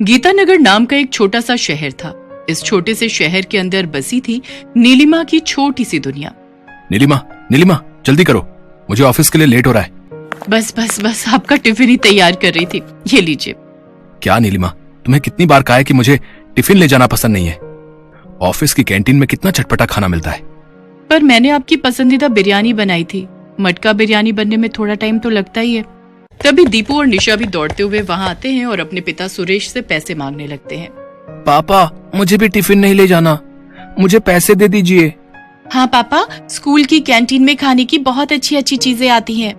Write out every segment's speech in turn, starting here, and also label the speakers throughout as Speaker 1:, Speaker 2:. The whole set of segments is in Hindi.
Speaker 1: गीतानगर नाम का एक छोटा सा शहर था। इस छोटे से शहर के अंदर बसी थी नीलिमा की छोटी सी दुनिया।
Speaker 2: नीलिमा, नीलिमा, जल्दी करो, मुझे ऑफिस के लिए लेट हो रहा है।
Speaker 1: बस बस बस, आपका टिफिन ही तैयार कर रही थी, ये लीजिए।
Speaker 2: क्या नीलिमा, तुम्हें कितनी बार कहा है कि मुझे टिफिन ले जाना पसंद नहीं है। ऑफिस की कैंटीन में कितना चटपटा खाना मिलता है।
Speaker 1: पर मैंने आपकी पसंदीदा बिरयानी बनाई थी। मटका बिरयानी बनने में थोड़ा टाइम तो लगता ही है। तभी दीपू और निशा भी दौड़ते हुए वहाँ आते हैं और अपने पिता सुरेश से पैसे मांगने लगते हैं।
Speaker 2: पापा, मुझे भी टिफिन नहीं ले जाना, मुझे पैसे दे दीजिए।
Speaker 1: हाँ पापा, स्कूल की कैंटीन में खाने की बहुत अच्छी अच्छी चीजें आती हैं।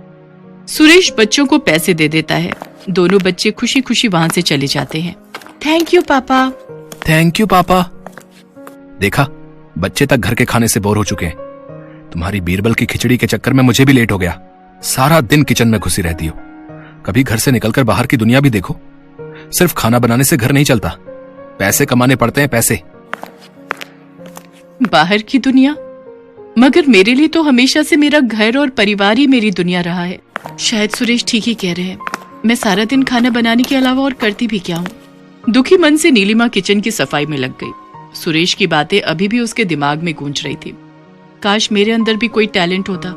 Speaker 1: सुरेश बच्चों को पैसे दे देता है। दोनों बच्चे खुशी खुशी वहाँ से चले जाते हैं। थैंक यू पापा।
Speaker 2: थैंक यू पापा। देखा, बच्चे तक घर के खाने से बोर हो चुके हैं। तुम्हारी बीरबल की खिचड़ी के चक्कर में मुझे भी लेट हो गया। सारा दिन किचन में घुसी रहती हो। कभी घर से निकलकर बाहर की दुनिया भी देखो। सिर्फ खाना बनाने से घर नहीं चलता, पैसे कमाने पड़ते हैं, पैसे।
Speaker 1: बाहर की दुनिया? मगर मेरे लिए तो हमेशा से मेरा घर और परिवार ही मेरी दुनिया रहा है। शायद सुरेश ठीक ही कह रहे हैं। मैं सारा दिन खाना बनाने के अलावा और करती भी क्या हूँ। दुखी मन से नीलिमा किचन की सफाई में लग गई। सुरेश की बातें अभी भी उसके दिमाग में गूंज रही थी। काश मेरे अंदर भी कोई टैलेंट होता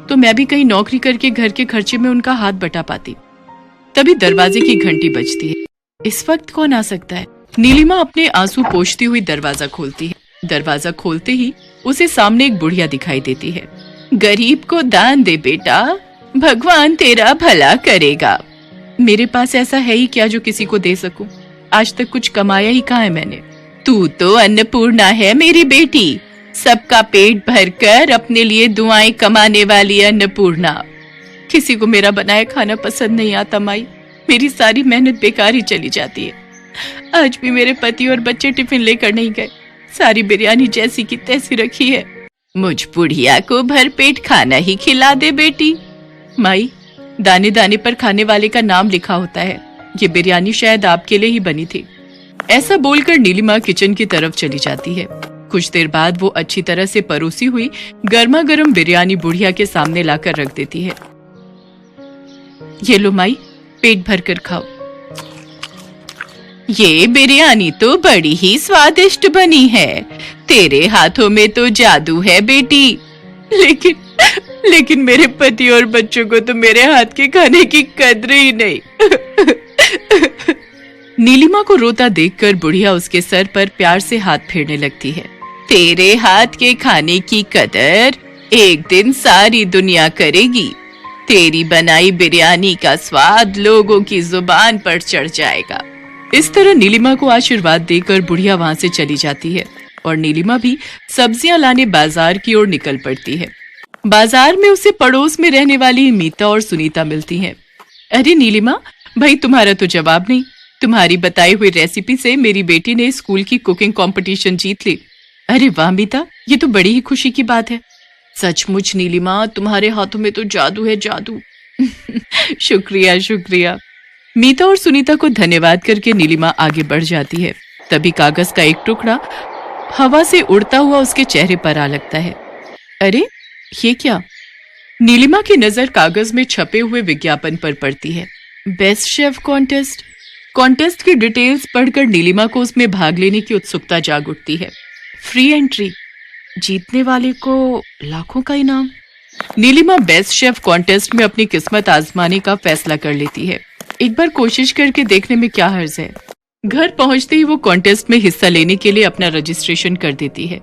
Speaker 1: तो मैं भी कहीं नौकरी करके घर के खर्चे में उनका हाथ बटा पाती। तभी दरवाजे की घंटी बजती है। इस वक्त कौन आ सकता है? नीलिमा अपने आंसू पोंछती हुई दरवाजा खोलती है। दरवाजा खोलते ही उसे सामने एक बुढ़िया दिखाई देती है। गरीब को दान दे बेटा, भगवान तेरा भला करेगा। मेरे पास ऐसा है ही क्या जो किसी को दे सकूं? आज तक कुछ कमाया ही कहाँ है मैंने। तू तो अन्नपूर्णा है मेरी बेटी, सबका पेट भरकर अपने लिए दुआएं कमाने वाली अन्नपूर्णा। किसी को मेरा बनाया खाना पसंद नहीं आता माई। मेरी सारी मेहनत बेकार ही चली जाती है। आज भी मेरे पति और बच्चे टिफिन लेकर नहीं गए। सारी बिरयानी जैसी की तैसी रखी है। मुझ बुढ़िया को भर पेट खाना ही खिला दे बेटी। माई, दाने दाने पर खाने वाले का नाम लिखा होता है। ये बिरयानी शायद आपके लिए ही बनी थी। ऐसा बोलकर नीलिमा किचन की तरफ चली जाती है। कुछ देर बाद वो अच्छी तरह से परोसी हुई गर्मा गर्म बिरयानी बुढ़िया के सामने लाकर रख देती है। ये लो माई, पेट भर कर खाओ। ये बिरयानी तो बड़ी ही स्वादिष्ट बनी है। तेरे हाथों में तो जादू है बेटी। लेकिन मेरे पति और बच्चों को तो मेरे हाथ के खाने की कद्र ही नहीं। नीलिमा को रोता देखकर बुढ़िया उसके सर पर प्यार से हाथ फेरने लगती है। तेरे हाथ के खाने की कदर एक दिन सारी दुनिया करेगी। तेरी बनाई बिरयानी का स्वाद लोगों की जुबान पर चढ़ जाएगा। इस तरह नीलिमा को आशीर्वाद देकर बुढ़िया वहां से चली जाती है और नीलिमा भी सब्जियां लाने बाजार की ओर निकल पड़ती है। बाजार में उसे पड़ोस में रहने वाली मीता और सुनीता मिलती हैं। अरे नीलिमा, भाई तुम्हारा तो जवाब नहीं। तुम्हारी बताई हुई रेसिपी से मेरी बेटी ने स्कूल की कुकिंग कंपटीशन जीत ली। अरे वाह मीता, ये तो बड़ी ही खुशी की बात है। सचमुच नीलिमा, तुम्हारे हाथों में तो जादू है, जादू। शुक्रिया शुक्रिया। मीता और सुनीता को धन्यवाद करके नीलिमा आगे बढ़ जाती है। तभी कागज का एक टुकड़ा हवा से उड़ता हुआ उसके चेहरे पर आ लगता है। अरे ये क्या? नीलिमा की नजर कागज में छपे हुए विज्ञापन पर पड़ती है। Best chef contest. कॉन्टेस्ट की डिटेल्स पढ़कर नीलिमा को उसमें भाग लेने की उत्सुकता जाग उठती है। फ्री एंट्री, जीतने वाले को लाखों का इनाम। नीलिमा बेस्ट शेफ कॉन्टेस्ट में अपनी किस्मत आजमाने का फैसला कर लेती है। एक बार कोशिश करके देखने में क्या हर्ज है। घर पहुंचते ही वो कॉन्टेस्ट में हिस्सा लेने के लिए अपना रजिस्ट्रेशन कर देती है।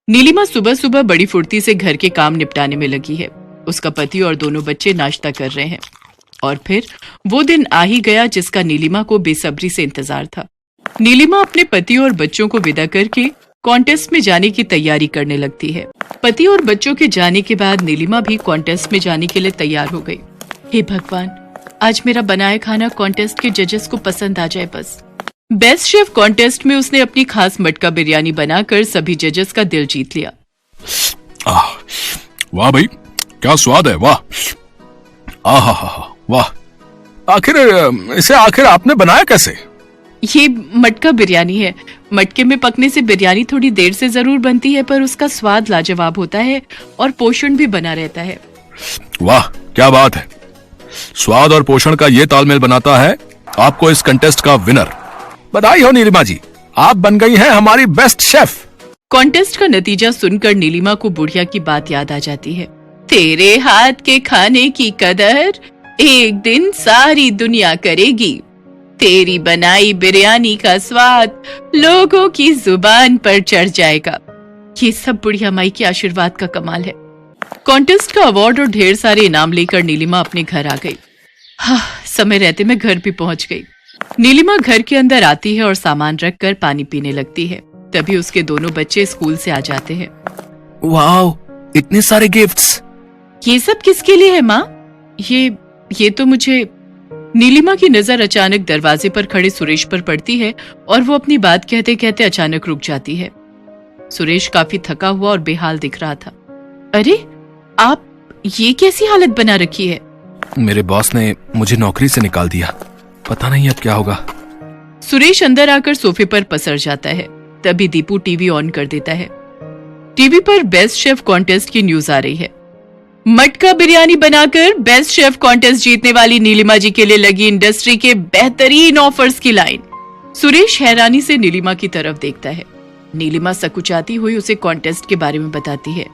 Speaker 1: नीलिमा सुबह सुबह बड़ी फुर्ती से घर के काम निपटाने में लगी है। उसका पति और दोनों बच्चे नाश्ता कर रहे हैं और फिर वो दिन आ ही गया जिसका नीलिमा को बेसब्री से इंतजार था। नीलिमा अपने पति और बच्चों को विदा करके कॉन्टेस्ट में जाने की तैयारी करने लगती है। पति और बच्चों के जाने के बाद नीलिमा भी कॉन्टेस्ट में जाने के लिए तैयार हो गई। हे भगवान, आज मेरा बनाया खाना कॉन्टेस्ट के जजेस को पसंद आ जाए बस। बेस्ट शेफ कॉन्टेस्ट में उसने अपनी खास मटका बिरयानी बनाकर सभी जजेस का दिल जीत लिया।
Speaker 2: वाह भाई, क्या स्वाद है, वाह। वाह। आखिर आपने बनाया कैसे?
Speaker 1: ये मटका बिरयानी है। मटके में पकने से बिरयानी थोड़ी देर से जरूर बनती है, पर उसका स्वाद लाजवाब होता है और पोषण भी बना रहता है।
Speaker 2: वाह, क्या बात है। स्वाद और पोषण का ये तालमेल बनाता है आपको इस कंटेस्ट का विनर। बधाई हो नीलिमा जी, आप बन गई हैं हमारी बेस्ट शेफ।
Speaker 1: कॉन्टेस्ट का नतीजा सुनकर नीलिमा को बुढ़िया की बात याद आ जाती है। तेरे हाथ के खाने की कदर एक दिन सारी दुनिया करेगी। तेरी बनाई बिरयानी का स्वाद लोगों की जुबान पर चढ़ जाएगा। ये सब बुढ़िया माई के आशीर्वाद का कमाल है। कॉन्टेस्ट का अवार्ड और ढेर सारे इनाम लेकर नीलिमा अपने घर आ गई। हाँ, समय रहते मैं घर भी पहुंच गई। नीलिमा घर के अंदर आती है और सामान रखकर पानी पीने लगती है। तभी उसके दोनों बच्चे स्कूल से आ जाते हैं।
Speaker 2: वाओ, इतने सारे गिफ्ट्स।
Speaker 1: ये सब किसके लिए है माँ? ये तो मुझे। नीलिमा की नजर अचानक दरवाजे पर खड़े सुरेश पर पड़ती है और वो अपनी बात कहते कहते अचानक रुक जाती है। सुरेश काफी थका हुआ और बेहाल दिख रहा था। अरे, आप ये कैसी हालत बना रखी है?
Speaker 2: मेरे बॉस ने मुझे नौकरी से निकाल दिया, पता नहीं अब क्या होगा।
Speaker 1: सुरेश अंदर आकर सोफे पर पसर जाता है। तभी दीपू टीवी ऑन कर देता है। टीवी पर बेस्ट शेफ कॉन्टेस्ट की न्यूज आ रही है। मटका बिरयानी बनाकर बेस्ट शेफ कॉन्टेस्ट जीतने वाली नीलिमा जी के लिए लगी इंडस्ट्री के बेहतरीन ऑफर्स की लाइन। सुरेश हैरानी से नीलिमा की तरफ देखता है। नीलिमा सकुचाती हुई उसे कॉन्टेस्ट के बारे में बताती है।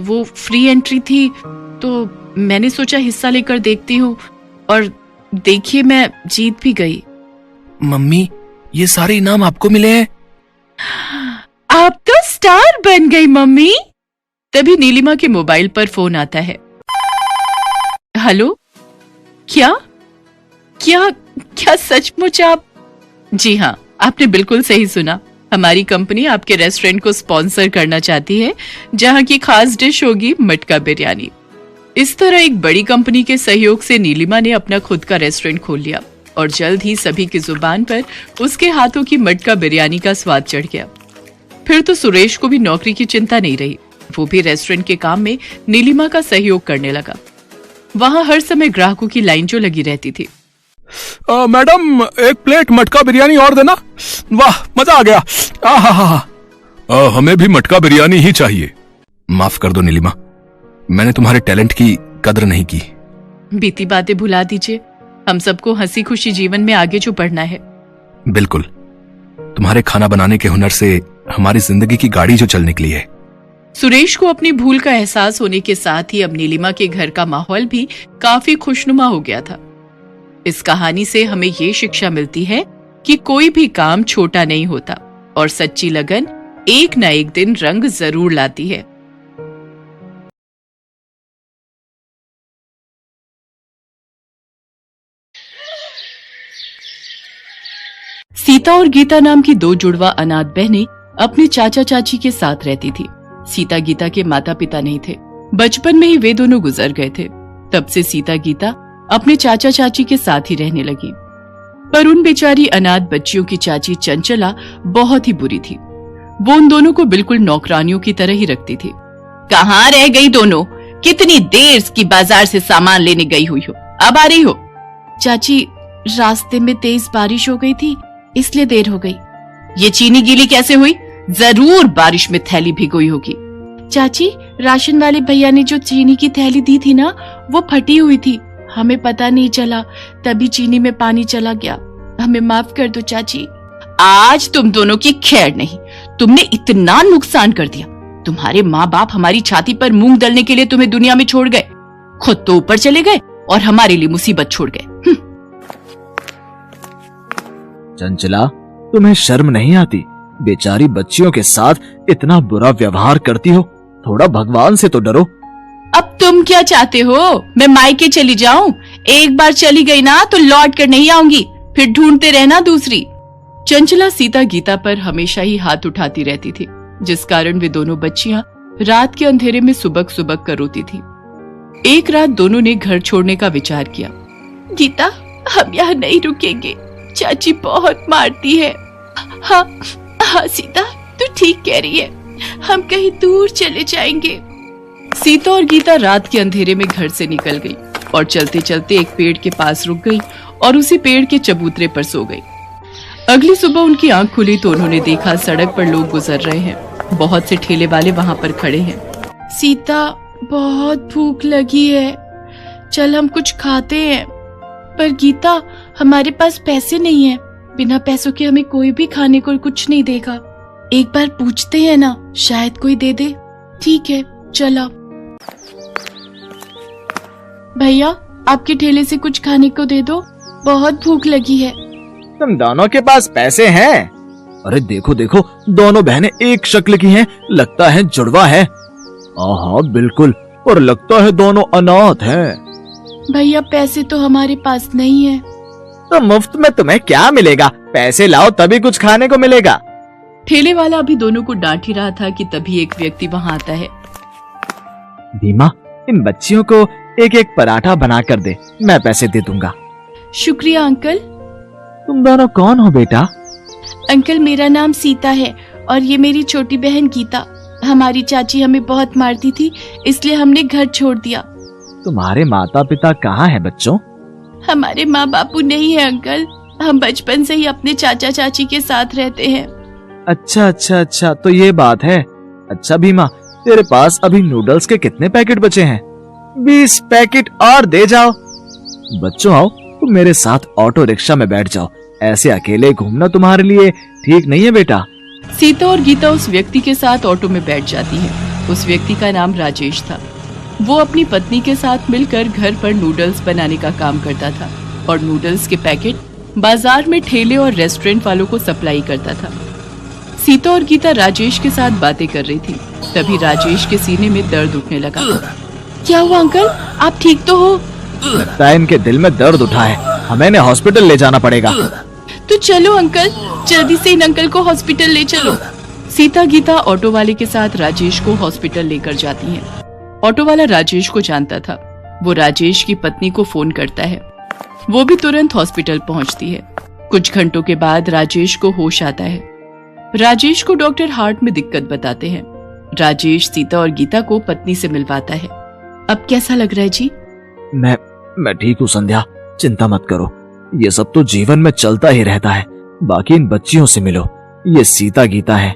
Speaker 1: वो फ्री एंट्री थी तो मैंने सोचा हिस्सा लेकर देखती हूँ, और देखिए मैं जीत भी गई।
Speaker 2: मम्मी, ये सारे इनाम आपको मिले हैं?
Speaker 1: आप तो स्टार बन गई मम्मी। तभी नीलिमा के मोबाइल पर फोन आता है। हेलो, क्या क्या क्या सचमुच आप? जी हाँ, आपने बिल्कुल सही सुना। हमारी कंपनी आपके रेस्टोरेंट को स्पॉन्सर करना चाहती है, जहां की खास डिश होगी मटका बिरयानी। इस तरह एक बड़ी कंपनी के सहयोग से नीलिमा ने अपना खुद का रेस्टोरेंट खोल लिया और जल्द ही सभी की जुबान पर उसके हाथों की मटका बिरयानी का स्वाद चढ़ गया। फिर तो सुरेश को भी नौकरी की चिंता नहीं रही। वो भी रेस्टोरेंट के काम में नीलिमा का सहयोग करने लगा। वहां हर समय ग्राहकों की लाइन जो लगी रहती थी।
Speaker 2: मैडम, एक प्लेट मटका बिरयानी और देना। वाह, मजा आ गया। हमें भी मटका बिरयानी ही चाहिए। माफ कर दो नीलिमा, मैंने तुम्हारे टैलेंट की कदर नहीं की।
Speaker 1: बीती बातें भुला दीजिए। हम सबको हंसी खुशी जीवन में आगे जो बढ़ना है।
Speaker 2: बिल्कुल, तुम्हारे खाना बनाने के हुनर से हमारी जिंदगी की गाड़ी जो चल निकली है।
Speaker 1: सुरेश को अपनी भूल का एहसास होने के साथ ही अब नीलिमा के घर का माहौल भी काफी खुशनुमा हो गया था। इस कहानी से हमें ये शिक्षा मिलती है कि कोई भी काम छोटा नहीं होता और सच्ची लगन एक न एक दिन रंग जरूर लाती है। सीता और गीता नाम की दो जुड़वा अनाथ बहनें अपने चाचा चाची के साथ रहती थी। सीता गीता के माता पिता नहीं थे। बचपन में ही वे दोनों गुजर गए थे। तब से सीता गीता अपने चाचा चाची के साथ ही रहने लगी। पर उन बेचारी अनाथ बच्चियों की चाची चंचला बहुत ही बुरी थी। वो उन दोनों को बिल्कुल नौकरानियों की तरह ही रखती थी। कहाँ रह गई दोनों? कितनी देर की बाजार से सामान लेने गई हुई हो, अब आ रही हो? चाची, रास्ते में तेज बारिश हो गई थी, इसलिए देर हो गई। ये चीनी गीली कैसे हुई? जरूर बारिश में थैली भिगोई होगी। चाची, राशन वाले भैया ने जो चीनी की थैली दी थी ना, वो फटी हुई थी, हमें पता नहीं चला, तभी चीनी में पानी चला गया। हमें माफ कर दो चाची। आज तुम दोनों की खैर नहीं। तुमने इतना नुकसान कर दिया। तुम्हारे माँ बाप हमारी छाती पर मूंग दलने के लिए तुम्हें दुनिया में छोड़ गए, खुद तो ऊपर चले गए और हमारे लिए मुसीबत छोड़ गए।
Speaker 3: चंचला, तुम्हें शर्म नहीं आती? बेचारी बच्चियों के साथ इतना बुरा व्यवहार करती हो। थोड़ा भगवान से तो डरो।
Speaker 1: अब तुम क्या चाहते हो? मैं मायके चली जाऊं? एक बार चली गई ना तो लौट कर नहीं आऊंगी, फिर ढूंढते रहना दूसरी। चंचला सीता गीता पर हमेशा ही हाथ उठाती रहती थी, जिस कारण वे दोनों बच्चियां रात के अंधेरे में सुबक सुबक कर रोती थी। एक रात दोनों ने घर छोड़ने का विचार किया। गीता, हम यहाँ नहीं रुकेंगे, चाची बहुत मारती है। हाँ हाँ सीता, तू ठीक कह रही है, हम कहीं दूर चले जाएंगे। सीता और गीता रात के अंधेरे में घर से निकल गई और चलते चलते एक पेड़ के पास रुक गई और उसी पेड़ के चबूतरे पर सो गई। अगली सुबह उनकी आंख खुली तो उन्होंने देखा सड़क पर लोग गुजर रहे हैं। बहुत से ठेले वाले वहां पर खड़े हैं। सीता, बहुत भूख लगी है, चल हम कुछ खाते हैं। पर गीता, हमारे पास पैसे नहीं है। बिना पैसों के हमें कोई भी खाने को कुछ नहीं देगा। एक बार पूछते हैं ना, शायद कोई दे दे। ठीक है, चला। भैया, आपके ठेले से कुछ खाने को दे दो, बहुत भूख लगी है।
Speaker 3: तुम दोनों के पास पैसे हैं? अरे देखो देखो, दोनों बहनें एक शक्ल की हैं, लगता है जुड़वा है। हाँ बिल्कुल, और लगता है दोनों अनाथ हैं।
Speaker 1: भैया, पैसे तो हमारे पास नहीं है।
Speaker 3: तो मुफ्त में तुम्हें क्या मिलेगा? पैसे लाओ तभी कुछ खाने को मिलेगा।
Speaker 1: ठेले वाला अभी दोनों को डांट ही रहा था कि तभी एक व्यक्ति वहाँ आता है।
Speaker 3: भीमा, इन बच्चियों को एक एक पराठा बना कर दे, मैं पैसे दे दूंगा।
Speaker 1: शुक्रिया अंकल।
Speaker 3: तुम दोनों कौन हो बेटा?
Speaker 1: अंकल, मेरा नाम सीता है और ये मेरी छोटी बहन गीता। हमारी चाची हमें बहुत मारती थी, इसलिए हमने घर छोड़ दिया।
Speaker 3: तुम्हारे माता पिता कहाँ हैं बच्चों?
Speaker 1: हमारे माँ बापू नहीं है अंकल। हम बचपन से ही अपने चाचा चाची के साथ रहते हैं।
Speaker 3: अच्छा अच्छा अच्छा, तो ये बात है। अच्छा भीमा, तेरे पास अभी नूडल्स के कितने पैकेट बचे हैं? 20 पैकेट और दे जाओ। बच्चों आओ, तुम मेरे साथ ऑटो रिक्शा में बैठ जाओ। ऐसे अकेले घूमना तुम्हारे लिए ठीक नहीं है बेटा।
Speaker 1: सीता और गीता उस व्यक्ति के साथ ऑटो में बैठ जाती हैं। उस व्यक्ति का नाम राजेश था। वो अपनी पत्नी के साथ मिलकर घर पर नूडल्स बनाने का काम करता था और नूडल्स के पैकेट बाजार में ठेले और रेस्टोरेंट वालों को सप्लाई करता था। सीता और गीता राजेश के साथ बातें कर रही थी। तभी राजेश के सीने में दर्द उठने लगा। क्या हुआ अंकल, आप ठीक तो हो?
Speaker 3: लगता है इनके दिल में दर्द उठा है, हमें इन्हें हॉस्पिटल ले जाना पड़ेगा।
Speaker 1: तो चलो अंकल, जल्दी से इन अंकल को हॉस्पिटल ले चलो। सीता गीता ऑटो वाले के साथ राजेश को हॉस्पिटल लेकर जाती हैं। ऑटो वाला राजेश को जानता था। वो राजेश की पत्नी को फोन करता है। वो भी तुरंत हॉस्पिटल पहुंचती है। कुछ घंटों के बाद राजेश को होश आता है। राजेश को डॉक्टर हार्ट में दिक्कत बताते हैं। राजेश सीता और गीता को पत्नी से मिलवाता है। अब कैसा लग रहा है जी?
Speaker 3: मैं ठीक हूँ संध्या, चिंता मत करो। ये सब तो जीवन में चलता ही रहता है। बाकी इन बच्चियों से मिलो, ये सीता गीता है।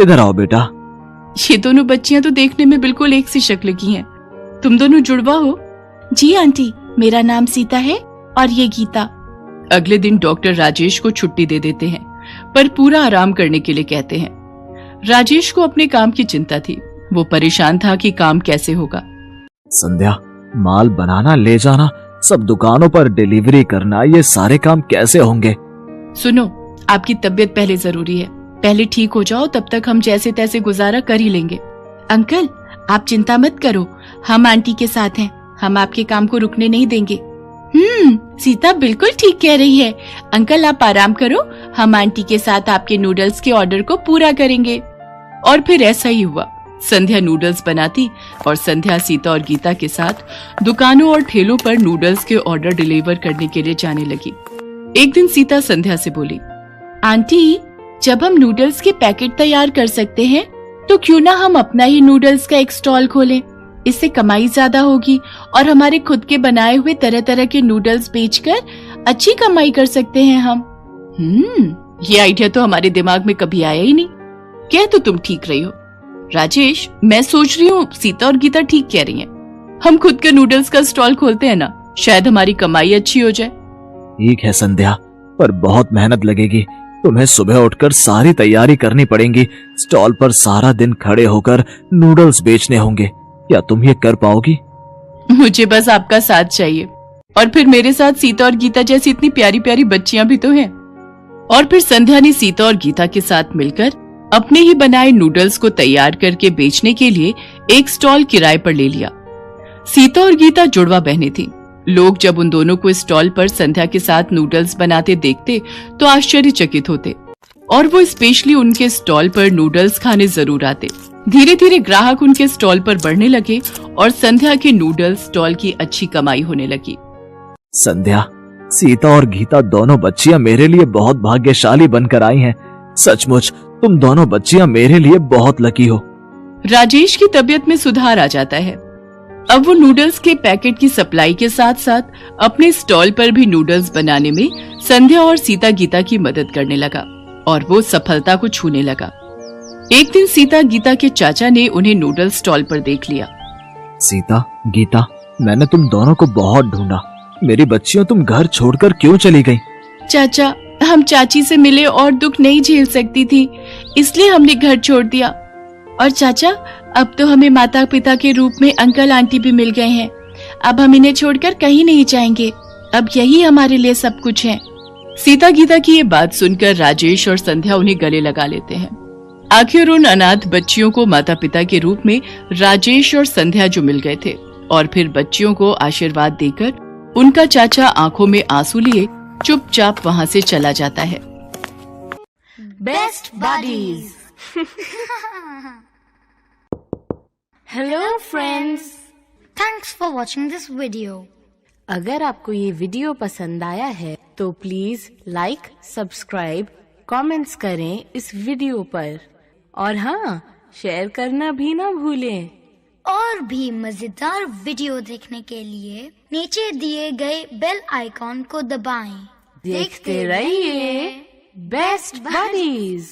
Speaker 3: इधर आओ बेटा।
Speaker 1: ये दोनों बच्चियां तो देखने में बिल्कुल एक सी शक्ल की हैं। तुम दोनों जुड़वा हो? जी आंटी, मेरा नाम सीता है और ये गीता। अगले दिन डॉक्टर राजेश को छुट्टी दे देते हैं, पर पूरा आराम करने के लिए कहते हैं। राजेश को अपने काम की चिंता थी। वो परेशान था कि काम कैसे होगा।
Speaker 3: संध्या, माल बनाना, ले जाना, सब दुकानों पर डिलीवरी करना, ये सारे काम कैसे होंगे?
Speaker 1: सुनो, आपकी तबीयत पहले जरूरी है। पहले ठीक हो जाओ, तब तक हम जैसे तैसे गुजारा कर ही लेंगे। अंकल, आप चिंता मत करो, हम आंटी के साथ हैं। हम आपके काम को रुकने नहीं देंगे। सीता बिल्कुल ठीक कह रही है। अंकल, आप आराम करो, हम आंटी के साथ आपके नूडल्स के ऑर्डर को पूरा करेंगे। और फिर ऐसा ही हुआ। संध्या नूडल्स बनाती और संध्या सीता और गीता के साथ दुकानों और ठेलों पर नूडल्स के ऑर्डर डिलीवर करने के लिए जाने लगी। एक दिन सीता संध्या से बोली, आंटी, जब हम नूडल्स के पैकेट तैयार कर सकते हैं, तो क्यों ना हम अपना ही नूडल्स का एक स्टॉल खोलें। इससे कमाई ज्यादा होगी और हमारे खुद के बनाए हुए तरह तरह के नूडल्स बेचकर अच्छी कमाई कर सकते हैं हम। ये आइडिया तो हमारे दिमाग में कभी आया ही नहीं। क्या तो तुम ठीक रही हो राजेश, मैं सोच रही हूँ सीता और गीता ठीक कह रही हैं। हम खुद के नूडल्स का स्टॉल खोलते हैं ना, शायद हमारी कमाई अच्छी हो जाए।
Speaker 3: ठीक है संध्या, पर बहुत मेहनत लगेगी। तुम्हें सुबह उठकर सारी तैयारी करनी पड़ेगी। स्टॉल पर सारा दिन खड़े होकर नूडल्स बेचने होंगे। क्या तुम ये कर पाओगी?
Speaker 1: मुझे बस आपका साथ चाहिए, और फिर मेरे साथ सीता और गीता जैसी इतनी प्यारी प्यारी बच्चियां भी तो हैं। और फिर संध्या ने सीता और गीता के साथ मिलकर अपने ही बनाए नूडल्स को तैयार करके बेचने के लिए एक स्टॉल किराए पर ले लिया। सीता और गीता जुड़वा बहनें थीं। लोग जब उन दोनों को स्टॉल पर संध्या के साथ नूडल्स बनाते देखते तो आश्चर्यचकित होते, और वो स्पेशली उनके स्टॉल पर नूडल्स खाने जरूर आते। धीरे धीरे ग्राहक उनके स्टॉल पर बढ़ने लगे और संध्या के नूडल्स स्टॉल की अच्छी कमाई होने लगी।
Speaker 3: संध्या, सीता और गीता दोनों बच्चियां मेरे लिए बहुत भाग्यशाली बनकर आई हैं। सचमुच तुम दोनों बच्चियां मेरे लिए बहुत लकी हो।
Speaker 1: राजेश की तबीयत में सुधार आ जाता है। अब वो नूडल्स के पैकेट की सप्लाई के साथ साथ अपने स्टॉल पर भी नूडल्स बनाने में संध्या और सीता गीता की मदद करने लगा और वो सफलता को छूने लगा। एक दिन सीता गीता के चाचा ने उन्हें नूडल्स स्टॉल पर देख लिया।
Speaker 3: सीता, गीता, मैंने तुम दोनों को बहुत ढूंढा। मेरी बच्चियों, तुम घर छोड़कर क्यों चली गई?
Speaker 1: चाचा, हम चाची से मिले और दुख नहीं झेल सकती थी, इसलिए हमने घर छोड़ दिया। और चाचा, अब तो हमें माता पिता के रूप में अंकल आंटी भी मिल गए हैं। अब हम इन्हें छोड़कर कहीं नहीं जाएंगे। अब यही हमारे लिए सब कुछ है। सीता गीता की ये बात सुनकर राजेश और संध्या उन्हें गले लगा लेते हैं। आखिर उन अनाथ बच्चियों को माता पिता के रूप में राजेश और संध्या जो मिल गए थे, और फिर बच्चियों को आशीर्वाद देकर उनका चाचा आंखों में आंसू लिए चुपचाप वहां से चला जाता है।
Speaker 4: Best buddies. Hello friends,
Speaker 5: thanks for watching this video.
Speaker 4: अगर आपको ये वीडियो पसंद आया है तो प्लीज लाइक, सब्सक्राइब, कमेंट्स करें इस वीडियो पर, और हाँ, शेयर करना भी ना भूलें।
Speaker 5: और भी मजेदार वीडियो देखने के लिए नीचे दिए गए बेल आइकॉन को दबाएं।
Speaker 4: देखते रहिए बेस्ट बडीज।